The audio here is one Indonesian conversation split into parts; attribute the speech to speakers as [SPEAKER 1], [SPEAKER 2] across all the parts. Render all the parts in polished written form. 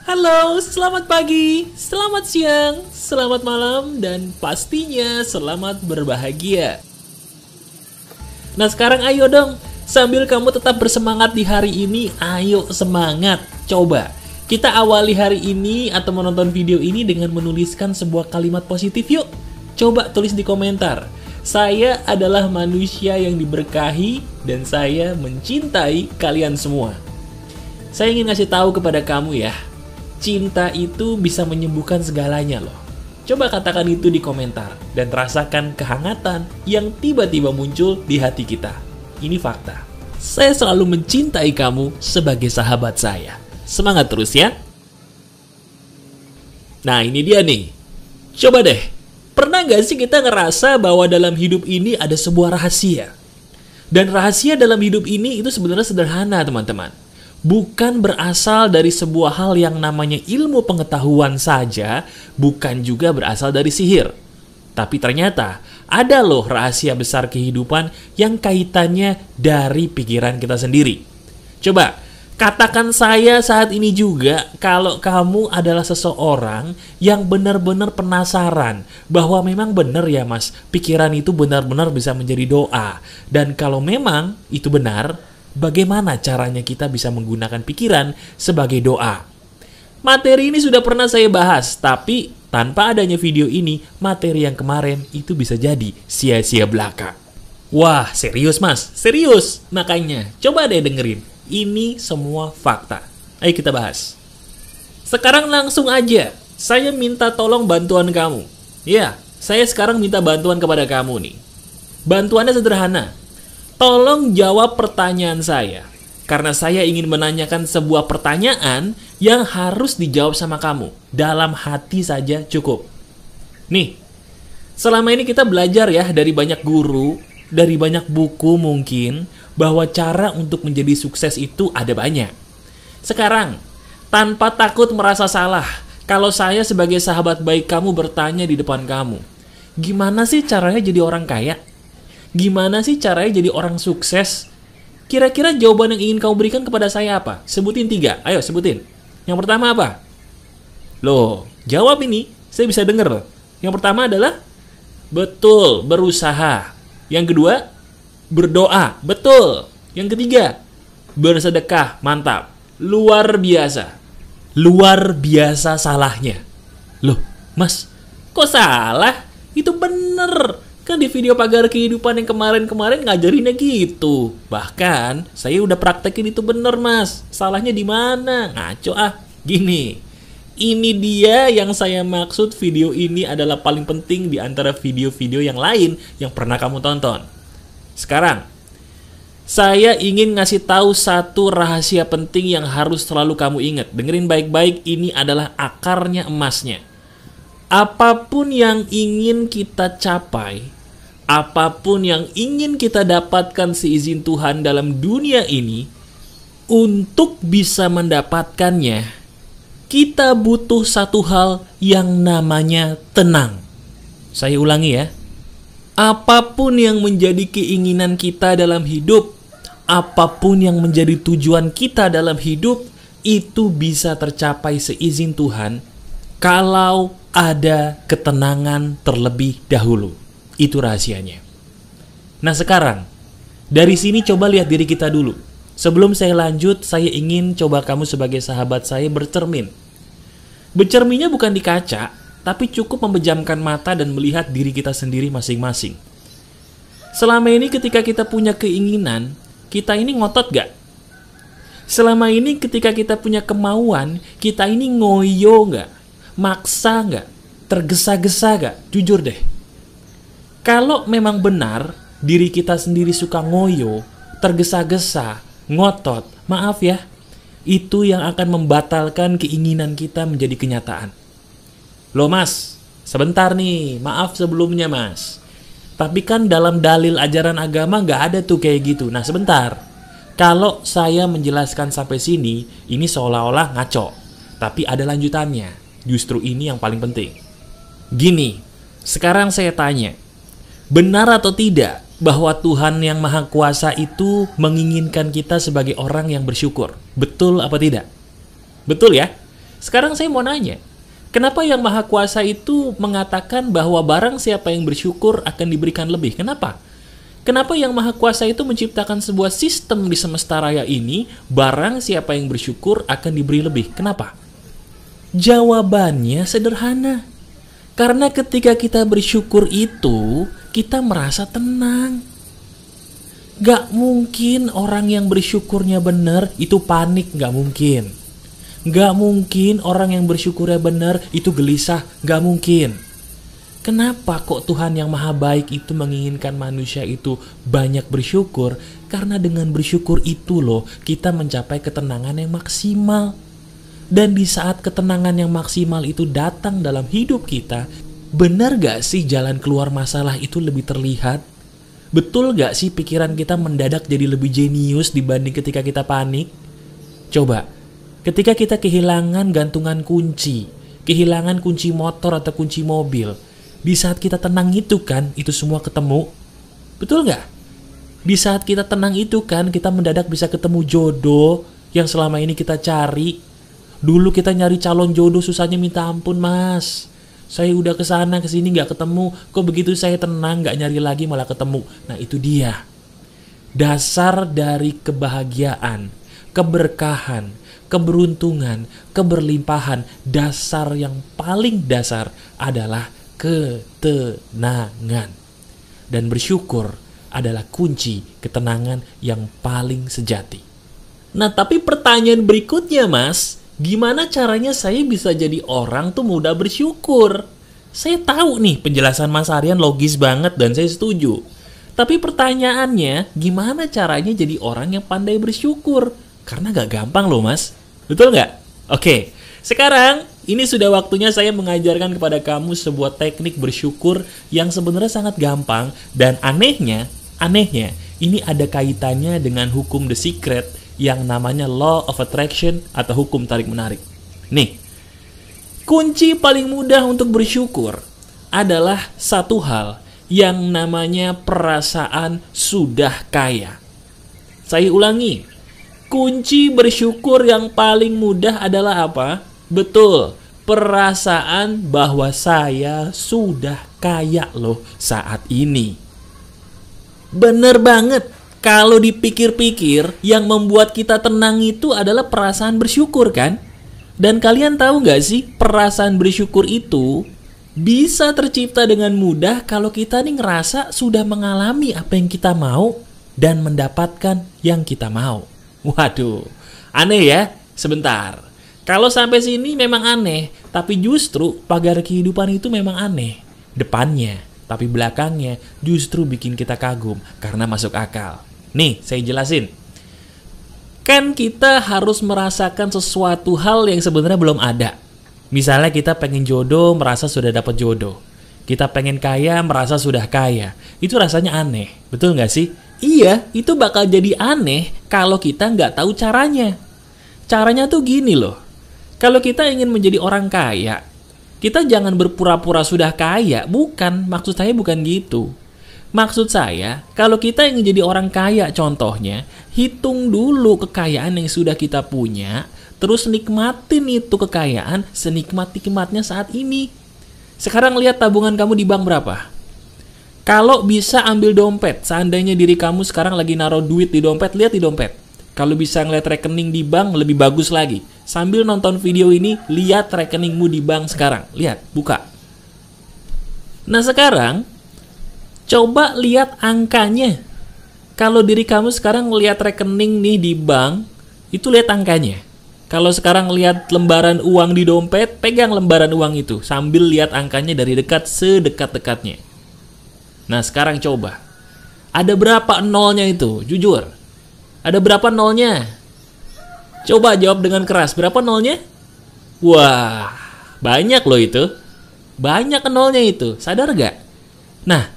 [SPEAKER 1] Halo, selamat pagi, selamat siang, selamat malam, dan pastinya selamat berbahagia. Nah sekarang ayo dong, sambil kamu tetap bersemangat di hari ini, ayo semangat. Coba, kita awali hari ini atau menonton video ini dengan menuliskan sebuah kalimat positif yuk. Coba tulis di komentar. Saya adalah manusia yang diberkahi dan saya mencintai kalian semua. Saya ingin ngasih tahu kepada kamu ya, cinta itu bisa menyembuhkan segalanya loh. Coba katakan itu di komentar dan rasakan kehangatan yang tiba-tiba muncul di hati kita. Ini fakta. Saya selalu mencintai kamu sebagai sahabat saya. Semangat terus ya. Nah ini dia nih. Coba deh, pernah gak sih kita ngerasa bahwa dalam hidup ini ada sebuah rahasia? Dan rahasia dalam hidup ini itu sebenarnya sederhana teman-teman. Bukan berasal dari sebuah hal yang namanya ilmu pengetahuan saja, bukan juga berasal dari sihir. Tapi ternyata ada loh rahasia besar kehidupan yang kaitannya dari pikiran kita sendiri. Coba, katakan saya saat ini juga kalau kamu adalah seseorang yang benar-benar penasaran bahwa memang benar ya mas, pikiran itu benar-benar bisa menjadi doa. Dan kalau memang itu benar, bagaimana caranya kita bisa menggunakan pikiran sebagai doa? Materi ini sudah pernah saya bahas, tapi tanpa adanya video ini, materi yang kemarin itu bisa jadi sia-sia belaka. Wah, serius mas? Serius? Makanya, coba deh dengerin. Ini semua fakta. Ayo kita bahas. Sekarang langsung aja, saya minta tolong bantuan kamu. Ya, saya sekarang minta bantuan kepada kamu nih. Bantuannya sederhana. Tolong jawab pertanyaan saya, karena saya ingin menanyakan sebuah pertanyaan yang harus dijawab sama kamu. Dalam hati saja cukup. Nih, selama ini kita belajar ya dari banyak guru, dari banyak buku mungkin, bahwa cara untuk menjadi sukses itu ada banyak. Sekarang, tanpa takut merasa salah, kalau saya sebagai sahabat baik kamu bertanya di depan kamu, gimana sih caranya jadi orang kaya? Gimana sih caranya jadi orang sukses? Kira-kira jawaban yang ingin kamu berikan kepada saya apa? Sebutin 3. Ayo sebutin. Yang pertama apa? Loh, jawab ini. Saya bisa dengar. Yang pertama adalah betul, berusaha. Yang kedua, berdoa. Betul. Yang ketiga, bersedekah. Mantap. Luar biasa. Luar biasa salahnya. Loh, mas, kok salah? Itu bener. Kan di video pagar kehidupan yang kemarin-kemarin ngajarinnya gitu. Bahkan saya udah praktekin itu bener mas. Salahnya di mana? Ngaco ah. Gini. Ini dia yang saya maksud, video ini adalah paling penting di antara video-video yang lain yang pernah kamu tonton. Sekarang, saya ingin ngasih tahu satu rahasia penting yang harus selalu kamu ingat. Dengerin baik-baik, ini adalah akarnya emasnya. Apapun yang ingin kita capai, apapun yang ingin kita dapatkan seizin Tuhan dalam dunia ini, untuk bisa mendapatkannya, kita butuh satu hal yang namanya tenang. Saya ulangi ya. Apapun yang menjadi keinginan kita dalam hidup, apapun yang menjadi tujuan kita dalam hidup, itu bisa tercapai seizin Tuhan kalau ada ketenangan terlebih dahulu. Itu rahasianya. Nah sekarang, dari sini coba lihat diri kita dulu. Sebelum saya lanjut, saya ingin coba kamu sebagai sahabat saya bercermin. Bercerminnya bukan di kaca, tapi cukup memejamkan mata dan melihat diri kita sendiri masing-masing. Selama ini ketika kita punya keinginan, kita ini ngotot gak? Selama ini ketika kita punya kemauan, kita ini ngoyo gak? Maksa gak? Tergesa-gesa gak? Jujur deh. Kalau memang benar diri kita sendiri suka ngoyo, tergesa-gesa, ngotot, maaf ya, itu yang akan membatalkan keinginan kita menjadi kenyataan. Loh mas, sebentar nih, maaf sebelumnya mas. Tapi kan dalam dalil ajaran agama nggak ada tuh kayak gitu. Nah sebentar, kalau saya menjelaskan sampai sini, ini seolah-olah ngaco. Tapi ada lanjutannya, justru ini yang paling penting. Gini, sekarang saya tanya, benar atau tidak bahwa Tuhan yang Maha Kuasa itu menginginkan kita sebagai orang yang bersyukur? Betul apa tidak? Betul ya? Sekarang saya mau nanya, kenapa Yang Maha Kuasa itu mengatakan bahwa barang siapa yang bersyukur akan diberikan lebih? Kenapa? Kenapa Yang Maha Kuasa itu menciptakan sebuah sistem di semesta raya ini, barang siapa yang bersyukur akan diberi lebih? Kenapa? Jawabannya sederhana. Karena ketika kita bersyukur itu, kita merasa tenang. Gak mungkin orang yang bersyukurnya benar itu panik, gak mungkin. Gak mungkin orang yang bersyukurnya benar itu gelisah, gak mungkin. Kenapa kok Tuhan yang Maha Baik itu menginginkan manusia itu banyak bersyukur? Karena dengan bersyukur itu loh, kita mencapai ketenangan yang maksimal. Dan di saat ketenangan yang maksimal itu datang dalam hidup kita, benar gak sih jalan keluar masalah itu lebih terlihat? Betul gak sih pikiran kita mendadak jadi lebih jenius dibanding ketika kita panik? Coba, ketika kita kehilangan gantungan kunci, kehilangan kunci motor atau kunci mobil, di saat kita tenang itu kan, itu semua ketemu. Betul gak? Di saat kita tenang itu kan, kita mendadak bisa ketemu jodoh yang selama ini kita cari. Dulu kita nyari calon jodoh susahnya minta ampun, Mas. Saya udah kesana kesini gak ketemu. Kok begitu saya tenang gak nyari lagi malah ketemu. Nah itu dia. Dasar dari kebahagiaan, keberkahan, keberuntungan, keberlimpahan. Dasar yang paling dasar adalah ketenangan. Dan bersyukur adalah kunci ketenangan yang paling sejati. Nah, tapi pertanyaan berikutnya, Mas, gimana caranya saya bisa jadi orang tuh mudah bersyukur? Saya tahu nih penjelasan Mas Aryan logis banget dan saya setuju. Tapi pertanyaannya, gimana caranya jadi orang yang pandai bersyukur? Karena gak gampang loh, Mas. Betul gak? Oke, sekarang ini sudah waktunya saya mengajarkan kepada kamu sebuah teknik bersyukur yang sebenarnya sangat gampang. Dan anehnya, ini ada kaitannya dengan hukum The Secret yang namanya Law of Attraction atau hukum tarik-menarik. Nih, kunci paling mudah untuk bersyukur adalah satu hal yang namanya perasaan sudah kaya. Saya ulangi, kunci bersyukur yang paling mudah adalah apa? Betul, perasaan bahwa saya sudah kaya loh saat ini. Bener banget. Kalau dipikir-pikir, yang membuat kita tenang itu adalah perasaan bersyukur kan? Dan kalian tahu nggak sih, perasaan bersyukur itu bisa tercipta dengan mudah kalau kita nih ngerasa sudah mengalami apa yang kita mau dan mendapatkan yang kita mau. Waduh, aneh ya? Sebentar. Kalau sampai sini memang aneh, tapi justru pagar kehidupan itu memang aneh. Depannya, tapi belakangnya justru bikin kita kagum karena masuk akal. Nih, saya jelasin. Kan kita harus merasakan sesuatu hal yang sebenarnya belum ada. Misalnya kita pengen jodoh, merasa sudah dapat jodoh. Kita pengen kaya, merasa sudah kaya. Itu rasanya aneh, betul nggak sih? Iya, itu bakal jadi aneh kalau kita nggak tahu caranya. Caranya tuh gini loh. Kalau kita ingin menjadi orang kaya, kita jangan berpura-pura sudah kaya. Bukan, maksud saya bukan gitu. Maksud saya, kalau kita ingin jadi orang kaya contohnya, hitung dulu kekayaan yang sudah kita punya, terus nikmatin itu kekayaan senikmat-nikmatnya saat ini. Sekarang lihat tabungan kamu di bank berapa? Kalau bisa ambil dompet, seandainya diri kamu sekarang lagi naruh duit di dompet, lihat di dompet. Kalau bisa ngeliat rekening di bank, lebih bagus lagi. Sambil nonton video ini, lihat rekeningmu di bank sekarang. Lihat, buka. Nah sekarang, coba lihat angkanya. Kalau diri kamu sekarang lihat rekening nih di bank, itu lihat angkanya. Kalau sekarang lihat lembaran uang di dompet, pegang lembaran uang itu. Sambil lihat angkanya dari dekat, sedekat-dekatnya. Nah sekarang coba. Ada berapa nolnya itu? Jujur. Ada berapa nolnya? Coba jawab dengan keras. Berapa nolnya? Wah, banyak loh itu. Banyak nolnya itu. Sadar gak? Nah,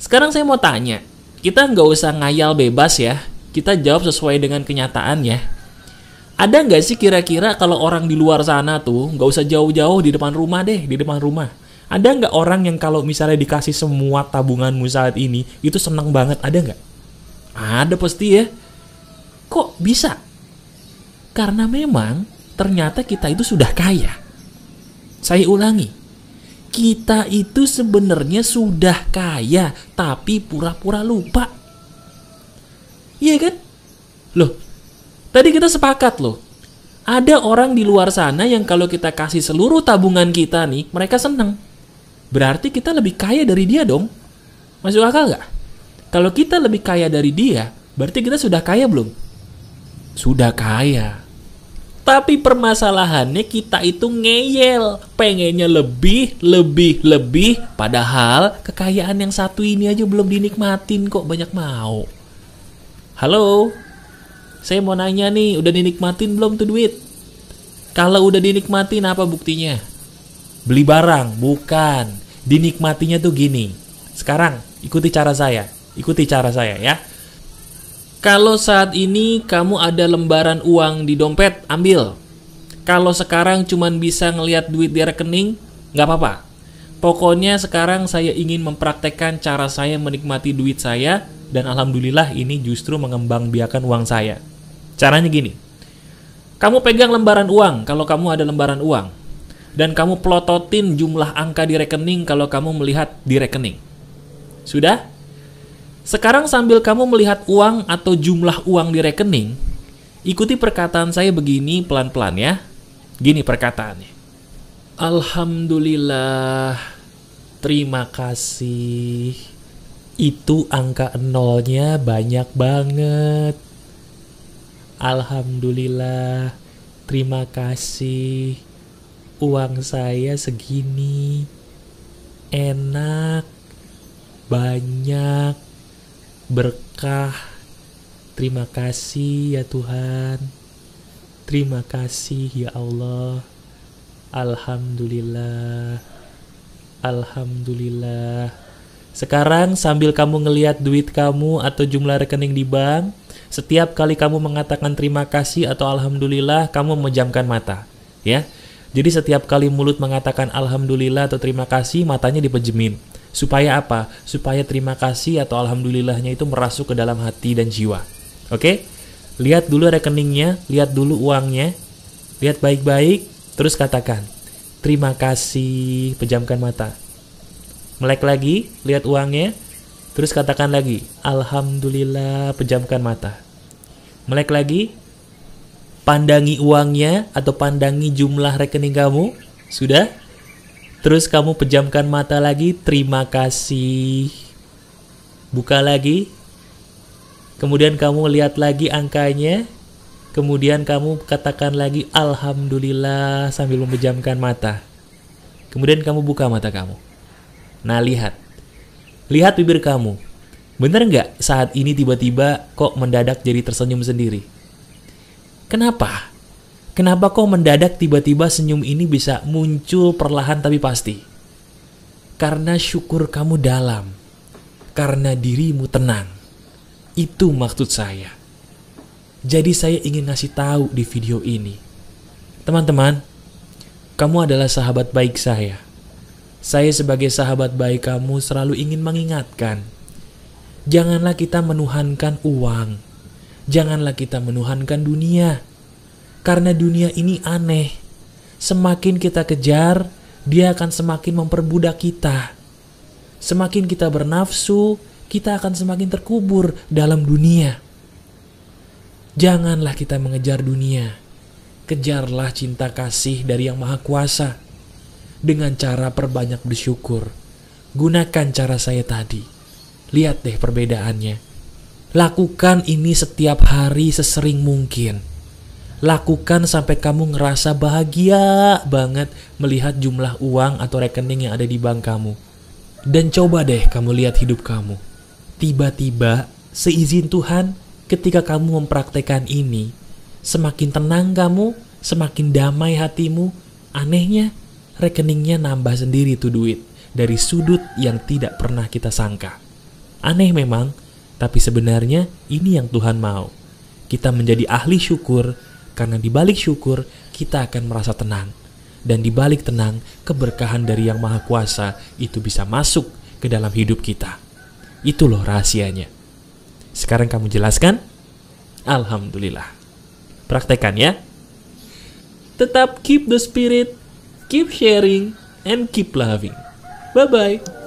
[SPEAKER 1] sekarang saya mau tanya. Kita nggak usah ngayal bebas ya. Kita jawab sesuai dengan kenyataan ya. Ada nggak sih kira-kira kalau orang di luar sana tuh, nggak usah jauh-jauh di depan rumah deh, di depan rumah. Ada nggak orang yang kalau misalnya dikasih semua tabunganmu saat ini, itu seneng banget? Ada nggak? Ada pasti ya. Kok bisa? Karena memang ternyata kita itu sudah kaya. Saya ulangi, kita itu sebenarnya sudah kaya, tapi pura-pura lupa. Iya kan? Loh, tadi kita sepakat loh. Ada orang di luar sana yang kalau kita kasih seluruh tabungan kita nih, mereka seneng. Berarti kita lebih kaya dari dia dong. Masuk akal nggak? Kalau kita lebih kaya dari dia, berarti kita sudah kaya belum? Sudah kaya. Tapi permasalahannya kita itu ngeyel. Pengennya lebih. Padahal kekayaan yang satu ini aja belum dinikmatin kok banyak mau. Halo? Saya mau nanya nih, udah dinikmatin belum tuh duit? Kalau udah dinikmatin apa buktinya? Beli barang? Bukan. Dinikmatinya tuh gini. Sekarang, ikuti cara saya ya. Kalau saat ini kamu ada lembaran uang di dompet, ambil. Kalau sekarang cuman bisa ngelihat duit di rekening, nggak apa-apa. Pokoknya sekarang saya ingin mempraktekkan cara saya menikmati duit saya, dan alhamdulillah ini justru mengembangbiakan uang saya. Caranya gini, kamu pegang lembaran uang kalau kamu ada lembaran uang, dan kamu plototin jumlah angka di rekening kalau kamu melihat di rekening. Sudah? Sekarang sambil kamu melihat uang atau jumlah uang di rekening, ikuti perkataan saya begini pelan-pelan ya. Gini perkataannya. Alhamdulillah, terima kasih. Itu angka nolnya banyak banget. Alhamdulillah, terima kasih. Uang saya segini. Enak, banyak, berkah. Terima kasih ya Tuhan. Terima kasih ya Allah. Alhamdulillah. Alhamdulillah. Sekarang sambil kamu ngelihat duit kamu atau jumlah rekening di bank, setiap kali kamu mengatakan terima kasih atau alhamdulillah, kamu memejamkan mata, ya. Jadi setiap kali mulut mengatakan alhamdulillah atau terima kasih, matanya dipejemin. Supaya apa? Supaya terima kasih atau alhamdulillahnya itu merasuk ke dalam hati dan jiwa. Oke? Lihat dulu rekeningnya, lihat dulu uangnya, lihat baik-baik, terus katakan terima kasih, pejamkan mata. Melek lagi, lihat uangnya, terus katakan lagi alhamdulillah, pejamkan mata. Melek lagi, pandangi uangnya atau pandangi jumlah rekening kamu. Sudah? Terus kamu pejamkan mata lagi, terima kasih. Buka lagi. Kemudian kamu lihat lagi angkanya. Kemudian kamu katakan lagi alhamdulillah sambil memejamkan mata. Kemudian kamu buka mata kamu. Nah, lihat. Lihat bibir kamu. Bener nggak saat ini tiba-tiba kok mendadak jadi tersenyum sendiri? Kenapa? Kenapa kok mendadak tiba-tiba senyum ini bisa muncul perlahan tapi pasti? Karena syukur kamu dalam. Karena dirimu tenang. Itu maksud saya. Jadi saya ingin ngasih tahu di video ini. Teman-teman, kamu adalah sahabat baik saya. Saya sebagai sahabat baik kamu selalu ingin mengingatkan. Janganlah kita menuhankan uang. Janganlah kita menuhankan dunia. Karena dunia ini aneh. Semakin kita kejar, dia akan semakin memperbudak kita. Semakin kita bernafsu, kita akan semakin terkubur dalam dunia. Janganlah kita mengejar dunia. Kejarlah cinta kasih dari Yang Maha Kuasa. Dengan cara perbanyak bersyukur. Gunakan cara saya tadi. Lihat deh perbedaannya. Lakukan ini setiap hari sesering mungkin. Lakukan sampai kamu ngerasa bahagia banget melihat jumlah uang atau rekening yang ada di bank kamu. Dan coba deh kamu lihat hidup kamu. Tiba-tiba, seizin Tuhan, ketika kamu mempraktekkan ini, semakin tenang kamu, semakin damai hatimu, anehnya, rekeningnya nambah sendiri tuh duit dari sudut yang tidak pernah kita sangka. Aneh memang, tapi sebenarnya ini yang Tuhan mau. Kita menjadi ahli syukur, karena di balik syukur kita akan merasa tenang. Dan di balik tenang, keberkahan dari Yang Maha Kuasa itu bisa masuk ke dalam hidup kita. Itu loh rahasianya. Sekarang kamu jelaskan? Alhamdulillah. Praktekan ya. Tetap keep the spirit, keep sharing, and keep loving. Bye-bye.